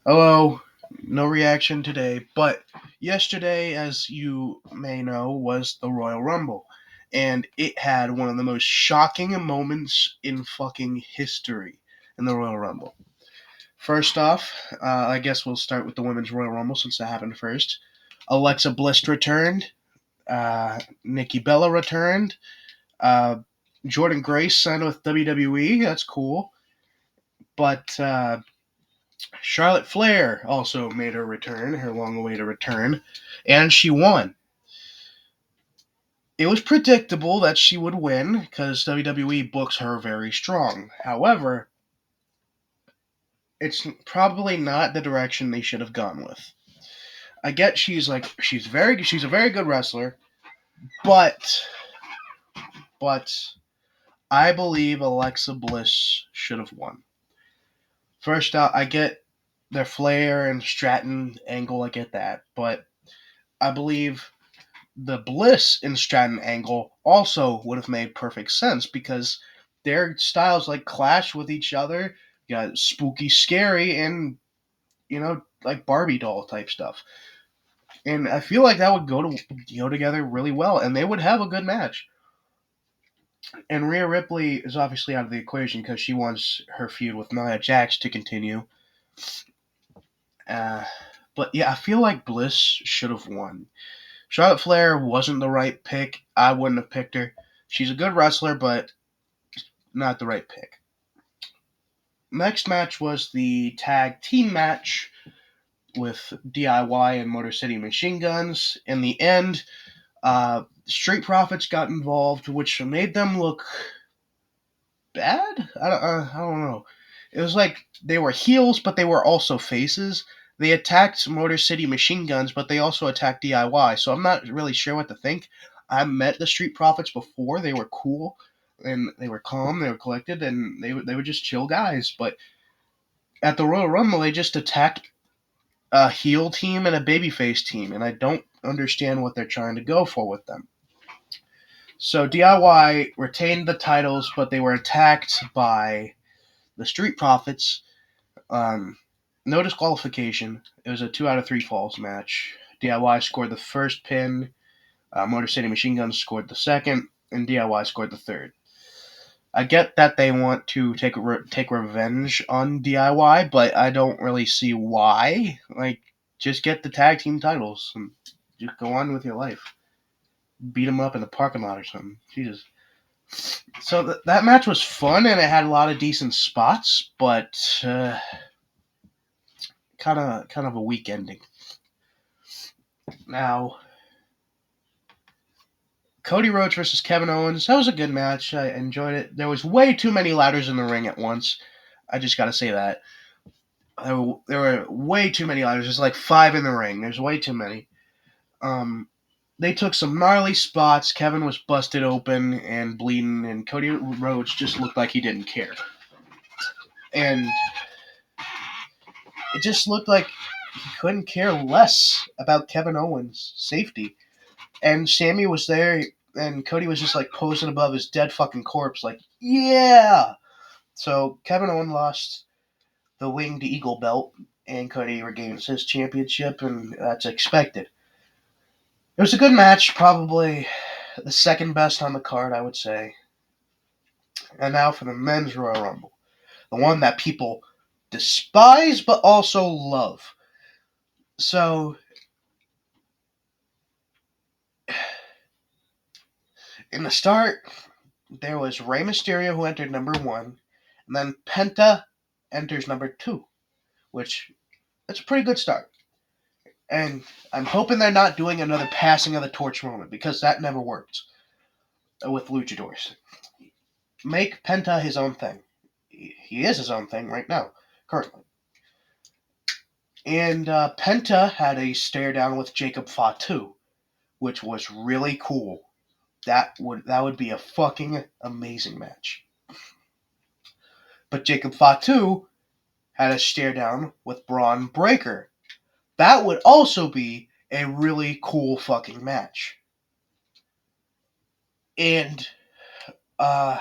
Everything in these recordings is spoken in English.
Hello, no reaction today, but yesterday, as you may know, was the Royal Rumble, and it had one of the most shocking moments in fucking history in the Royal Rumble. First off, I guess we'll start with the Women's Royal Rumble since that happened first. Alexa Bliss returned, Nikki Bella returned, uh, Jordan Grace signed with WWE, that's cool, but Charlotte Flair also made her return, her long awaited return, and she won. It was predictable that she would win because WWE books her very strong. However, it's probably not the direction they should have gone with. I get she's a very good wrestler, but but I believe Alexa Bliss should have won. First out, I get their Flair and Stratton angle, I get that, but I believe the Bliss and Stratton angle also would have made perfect sense because their styles like clash with each other. You got spooky, scary, and like Barbie doll type stuff. And I feel like that would go together really well, and they would have a good match. And Rhea Ripley is obviously out of the equation because she wants her feud with Nia Jax to continue. Uh, but yeah, I feel like Bliss should have won. Charlotte Flair wasn't the right pick. I wouldn't have picked her. She's a good wrestler, but not the right pick. Next match was the tag team match with DIY and Motor City Machine Guns. In the end, Street Profits got involved, which made them look bad. I don't know. It was like they were heels, but they were also faces. They attacked Motor City Machine Guns, but they also attacked DIY. So I'm not really sure what to think. I met the Street Profits before. They were cool and they were calm. They were collected, and they were just chill guys. But at the Royal Rumble, they just attacked a heel team and a babyface team, and I don't understand what they're trying to go for with them. So DIY retained the titles, but they were attacked by the Street Profits. Um, no disqualification. It was a 2 out of 3 falls match. DIY scored the first pin. Motor City Machine Guns scored the second, and DIY scored the third. I get that they want to take revenge on DIY, but I don't really see why. Like, just get the tag team titles and just go on with your life. Beat them up in the parking lot or something. Jesus. So that match was fun and it had a lot of decent spots, but kind of a weak ending. Now, Cody Rhodes versus Kevin Owens. That was a good match. I enjoyed it. There was way too many ladders in the ring at once. I just got to say that. There were way too many ladders. There's like 5 in the ring. There's way too many. They took some gnarly spots. Kevin was busted open and bleeding, and Cody Rhodes just looked like he didn't care. And it just looked like he couldn't care less about Kevin Owens' safety. And Sammy was there, and Cody was just like posing above his dead fucking corpse, like, yeah! So Kevin Owens lost the Winged Eagle belt, and Cody regains his championship, and that's expected. It was a good match, probably the second best on the card, I would say. And now for the men's Royal Rumble, the one that people despise but also love. So, in the start, there was Rey Mysterio who entered number 1, and then Penta enters number 2, which that's a pretty good start. And I'm hoping they're not doing another passing of the torch moment because that never worked with luchadors. Make Penta his own thing. He is his own thing right now, currently. And Penta had a stare down with Jacob Fatu, which was really cool. That would be a fucking amazing match. But Jacob Fatu had a stare down with Braun Breaker. That would also be a really cool fucking match. And uh,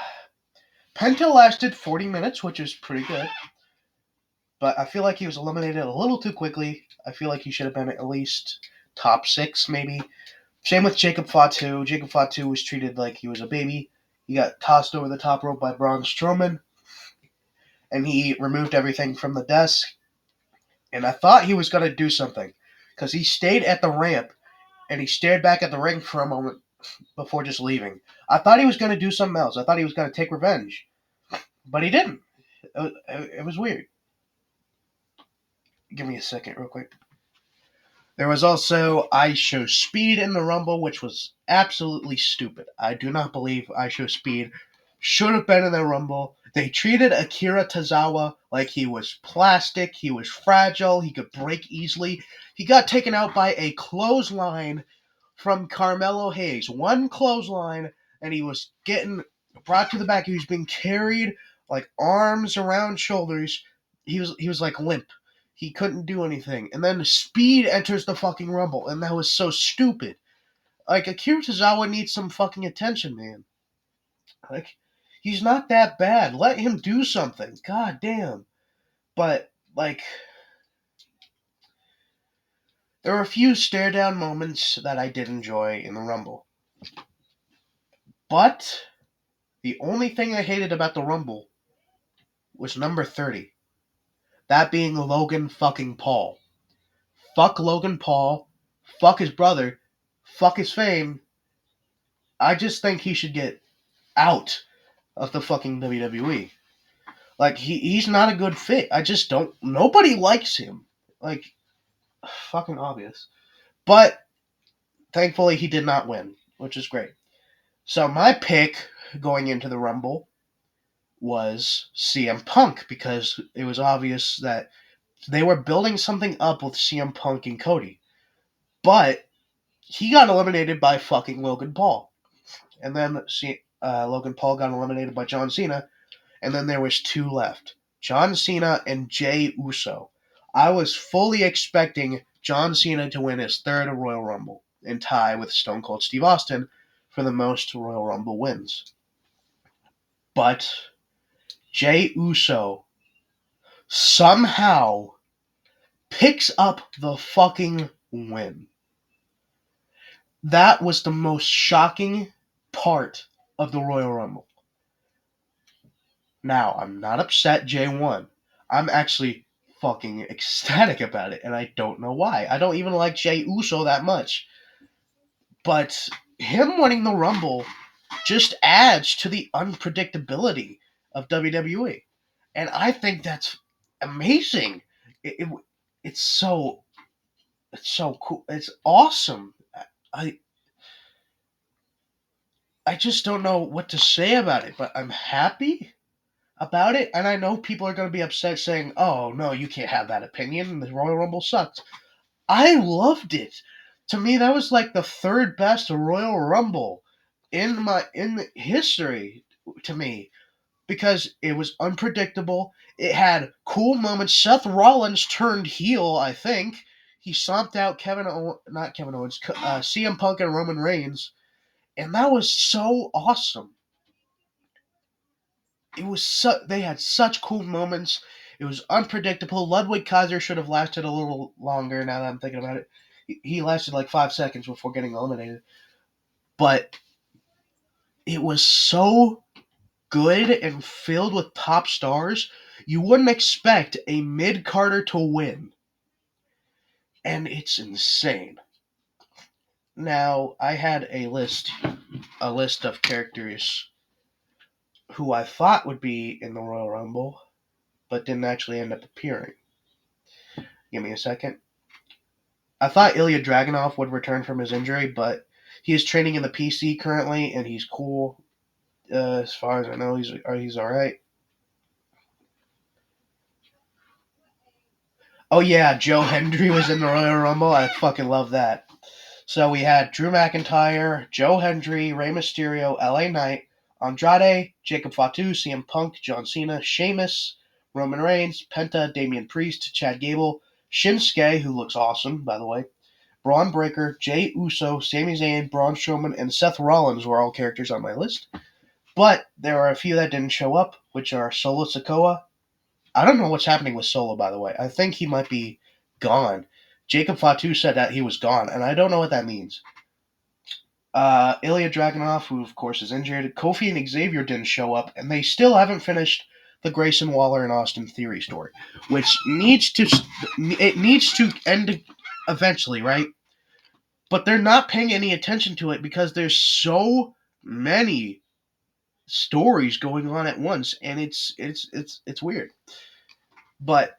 Penta lasted 40 minutes, which is pretty good. but I feel like he was eliminated a little too quickly. I feel like he should have been at least top 6, maybe. Same with Jacob Fatu. Jacob Fatu was treated like he was a baby. He got tossed over the top rope by Braun Strowman, and he removed everything from the desk. And I thought he was going to do something, because he stayed at the ramp, and he stared back at the ring for a moment before just leaving. I thought he was going to do something else. I thought he was going to take revenge, but he didn't. It was weird. Give me a second, real quick. There was also I Show Speed in the Rumble, which was absolutely stupid. I do not believe I Show Speed should have been in the Rumble. They treated Akira Tozawa like he was plastic, he was fragile, he could break easily. He got taken out by a clothesline from Carmelo Hayes. One clothesline, and he was getting brought to the back. He was being carried like arms around shoulders. He was like limp. He couldn't do anything. And then Speed enters the fucking Rumble, and that was so stupid. Like, Akira Tozawa needs some fucking attention, man. Like, he's not that bad. Let him do something. God damn. But, like, there were a few stare down moments that I did enjoy in the Rumble. But the only thing I hated about the Rumble was number 30. That being Logan fucking Paul. Fuck Logan Paul. Fuck his brother. Fuck his fame. I just think he should get out of the fucking WWE. Like, he's not a good fit. I just don't. Nobody likes him. Like, fucking obvious. But thankfully, he did not win, which is great. So my pick going into the Rumble was CM Punk, because it was obvious that they were building something up with CM Punk and Cody. But he got eliminated by fucking Logan Paul. And then Logan Paul got eliminated by John Cena. And then there was 2 left. John Cena and Jey Uso. I was fully expecting John Cena to win his 3rd Royal Rumble and tie with Stone Cold Steve Austin for the most Royal Rumble wins. But Jey Uso somehow picks up the fucking win. That was the most shocking part of the Royal Rumble. Now, I'm not upset Jey won. I'm actually fucking ecstatic about it, and I don't know why. I don't even like Jey Uso that much. But him winning the Rumble just adds to the unpredictability of WWE. And I think that's amazing. It's so cool. It's awesome. I I just don't know what to say about it, but I'm happy about it. And I know people are going to be upset saying, "Oh, no, you can't have that opinion. The Royal Rumble sucked." I loved it. To me, that was like the 3rd best Royal Rumble in history to me, because it was unpredictable. It had cool moments. Seth Rollins turned heel, I think. He stomped out not Kevin Owens, CM Punk and Roman Reigns, and that was so awesome. They had such cool moments. It was unpredictable. Ludwig Kaiser should have lasted a little longer. Now that I'm thinking about it, he lasted like 5 seconds before getting eliminated. But it was so good and filled with top stars. You wouldn't expect a mid Carter to win, and it's insane. Now I had a list of characters who I thought would be in the Royal Rumble, but didn't actually end up appearing. Give me a second. I thought Ilya Dragunov would return from his injury, but he is training in the PC currently, and he's cool. As far as I know, he's all right. Oh yeah, Joe Hendry was in the Royal Rumble. I fucking love that. So we had Drew McIntyre, Joe Hendry, Rey Mysterio, LA Knight, Andrade, Jacob Fatu, CM Punk, John Cena, Sheamus, Roman Reigns, Penta, Damian Priest, Chad Gable, Shinsuke, who looks awesome, by the way, Braun Breaker, Jey Uso, Sami Zayn, Braun Strowman, and Seth Rollins were all characters on my list. But there are a few that didn't show up, which are Solo Sikoa, I don't know what's happening with Solo, by the way. I think he might be gone. Jacob Fatu said that he was gone, and I don't know what that means. Ilya Dragunov, who of course is injured, Kofi and Xavier didn't show up, and they still haven't finished the Grayson Waller and Austin Theory story, which needs to end eventually, right? But they're not paying any attention to it because there's so many stories going on at once, and it's weird. But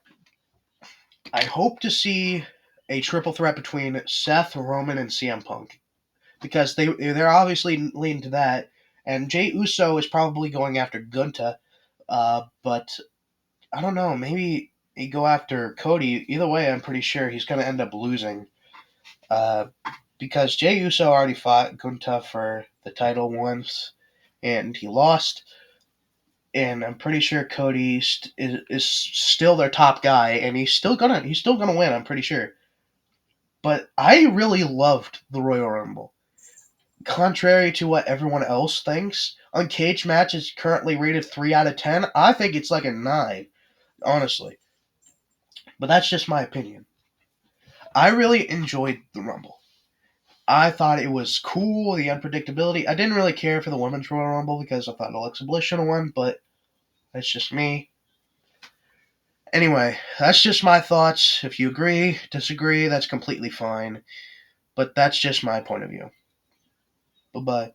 I hope to see a triple threat between Seth, Roman, and CM Punk because they're obviously leaning to that. And Jay Uso is probably going after Gunta, but I don't know. Maybe he go after Cody. Either way, I'm pretty sure he's going to end up losing. Uh, because Jay Uso already fought Gunta for the title once, and he lost. And I'm pretty sure Cody is still their top guy, and he's still gonna win. I'm pretty sure. But I really loved the Royal Rumble. Contrary to what everyone else thinks, Uncaged Match is currently rated 3 out of 10. I think it's like a 9, honestly. But that's just my opinion. I really enjoyed the Rumble. I thought it was cool, the unpredictability. I didn't really care for the Women's Royal Rumble because I thought Alexa Bliss should have won, but that's just me. Anyway, that's just my thoughts. If you agree, disagree, that's completely fine. But that's just my point of view. Bye bye.